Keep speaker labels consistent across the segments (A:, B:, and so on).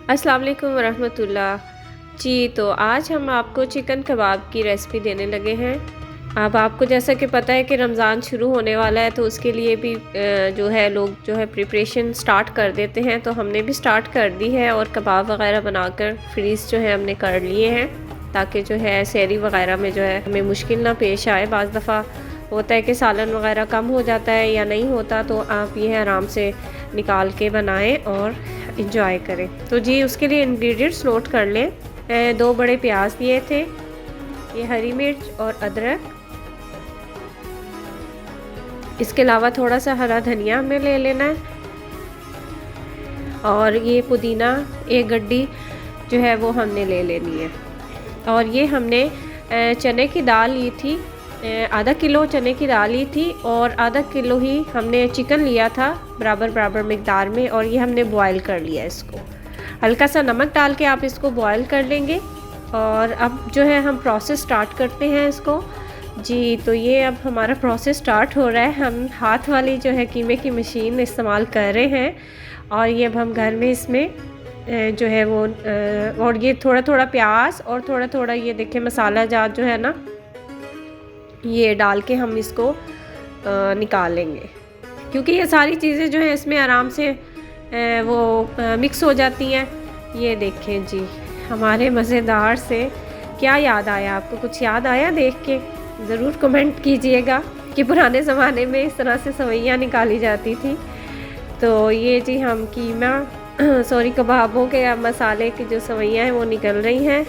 A: अस्सलाम वालेकुम वरहमतुल्लाह। जी, तो आज हम आपको चिकन कबाब की रेसिपी देने लगे हैं। अब आपको जैसा कि पता है कि रमज़ान शुरू होने वाला है, तो उसके लिए भी जो है लोग जो है प्रिपरेशन स्टार्ट कर देते हैं, तो हमने भी स्टार्ट कर दी है और कबाब वगैरह बनाकर फ्रीज़ जो है हमने कर लिए हैं, ताकि जो है सहरी वगैरह में जो है हमें मुश्किल ना पेश आए। बाज़ दफ़ा होता है कि सालन वगैरह कम हो जाता है या नहीं होता, तो आप ये आराम से निकाल के बनाएं और इंजॉय करें। तो जी, उसके लिए इंग्रेडिएंट्स नोट कर लें। 2 बड़े प्याज लिए थे, ये हरी मिर्च और अदरक, इसके अलावा थोड़ा सा हरा धनिया हमें ले लेना है, और ये पुदीना एक गड्डी जो है वो हमने ले लेनी है। और ये हमने चने की दाल ली थी, आधा किलो चने की दाल ली थी, और आधा किलो ही हमने चिकन लिया था बराबर बराबर मिकदार में, और ये हमने बॉयल कर लिया इसको। हल्का सा नमक डाल के आप इसको बॉयल कर लेंगे। और अब जो है हम प्रोसेस स्टार्ट करते हैं इसको। जी, तो ये अब हमारा प्रोसेस स्टार्ट हो रहा है। हम हाथ वाली जो है कीमे की मशीन इस्तेमाल कर रहे हैं, और ये अब हम घर में इसमें जो है वो और ये थोड़ा थोड़ा प्याज और थोड़ा थोड़ा ये देखिए मसाला जात जो है ना, ये डाल के हम इसको निकाल लेंगे, क्योंकि ये सारी चीज़ें जो है इसमें आराम से वो मिक्स हो जाती हैं। ये देखें जी, हमारे मज़ेदार से क्या याद आया? आपको कुछ याद आया देख के? ज़रूर कमेंट कीजिएगा कि पुराने ज़माने में इस तरह से सवैयाँ निकाली जाती थी। तो ये जी हम कीमा सॉरी कबाबों के मसाले की जो सवैयाँ हैं वो निकल रही हैं।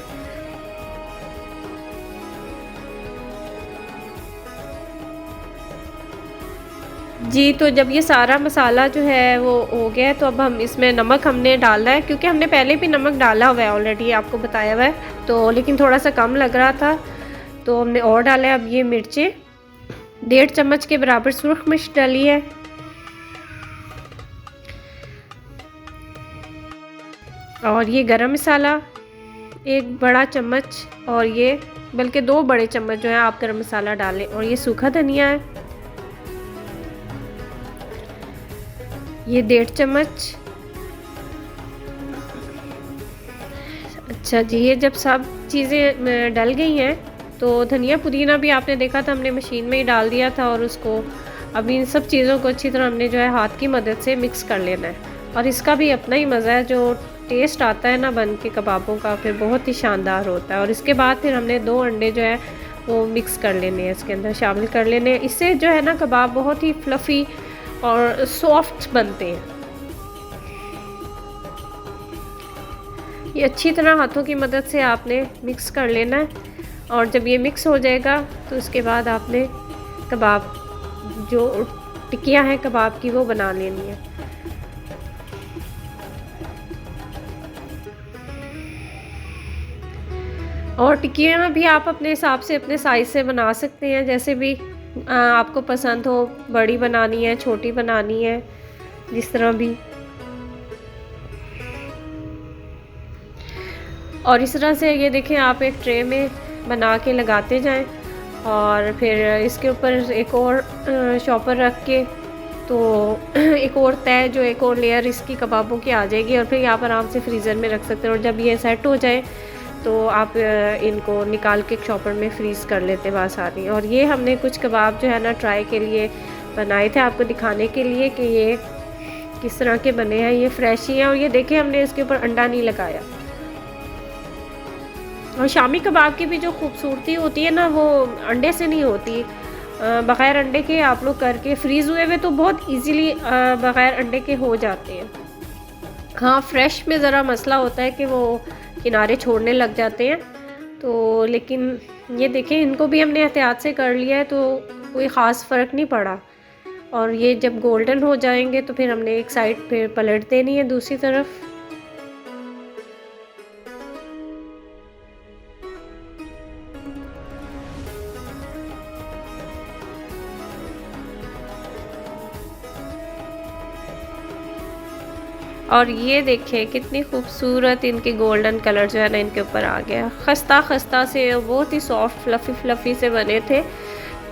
A: जी, तो जब ये सारा मसाला जो है वो हो गया है, तो अब हम इसमें नमक हमने डालना है, क्योंकि हमने पहले भी नमक डाला हुआ है ऑलरेडी, आपको बताया हुआ है, तो लेकिन थोड़ा सा कम लग रहा था तो हमने और डाला है। अब ये मिर्चें 1.5 चम्मच के बराबर सुर्ख मिर्च डाली है, और ये गरम मसाला 1 बड़ा चम्मच, और ये बल्कि 2 बड़े चम्मच जो है आप गरम मसाला डालें, और ये सूखा धनिया है, ये 1.5 चम्मच। अच्छा जी, ये जब सब चीज़ें डल गई हैं, तो धनिया पुदीना भी आपने देखा था हमने मशीन में ही डाल दिया था, और उसको अब इन सब चीज़ों को अच्छी तरह हमने जो है हाथ की मदद से मिक्स कर लेना है। और इसका भी अपना ही मज़ा है, जो टेस्ट आता है ना बन के कबाबों का, फिर बहुत ही शानदार होता है। और इसके बाद फिर हमने 2 अंडे जो है वो मिक्स कर लेने हैं, इसके अंदर शामिल कर लेने हैं। इससे जो है ना कबाब बहुत ही फ्लफ़ी और सॉफ्ट बनते हैं। ये अच्छी तरह हाथों की मदद से आपने मिक्स कर लेना है, और जब ये मिक्स हो जाएगा तो उसके बाद आपने कबाब जो टिक्कियाँ हैं कबाब की वो बना लेनी है। और टिक्कियाँ भी आप अपने हिसाब से अपने साइज़ से बना सकते हैं, जैसे भी आपको पसंद हो, बड़ी बनानी है, छोटी बनानी है, जिस तरह भी। और इस तरह से ये देखें, आप एक ट्रे में बना के लगाते जाएं, और फिर इसके ऊपर एक और शॉपर रख के, तो एक और तय जो एक और लेयर इसकी कबाबों की आ जाएगी, और फिर आप आराम से फ्रीज़र में रख सकते हैं। और जब ये सेट हो जाए तो आप इनको निकाल के शॉपर में फ्रीज़ कर लेते हैं आसानी। और ये हमने कुछ कबाब जो है ना ट्राई के लिए बनाए थे, आपको दिखाने के लिए कि ये किस तरह के बने हैं। ये फ्रेश ही हैं, और ये देखें हमने इसके ऊपर अंडा नहीं लगाया। और शामी कबाब की भी जो खूबसूरती होती है ना, वो अंडे से नहीं होती। बग़ैर अंडे के आप लोग करके फ्रीज़ हुए हुए तो बहुत इजीली बग़ैर अंडे के हो जाते हैं। हाँ, फ्रेश में ज़रा मसला होता है कि वो किनारे छोड़ने लग जाते हैं, तो लेकिन ये देखें इनको भी हमने एहतियात से कर लिया है, तो कोई ख़ास फ़र्क नहीं पड़ा। और ये जब गोल्डन हो जाएंगे तो फिर हमने एक साइड पे पलट देनी है दूसरी तरफ। और ये देखें कितनी खूबसूरत इनके गोल्डन कलर जो है ना इनके ऊपर आ गया। खस्ता खस्ता से बहुत ही सॉफ्ट फ्लफ़ी फ्लफ़ी से बने थे,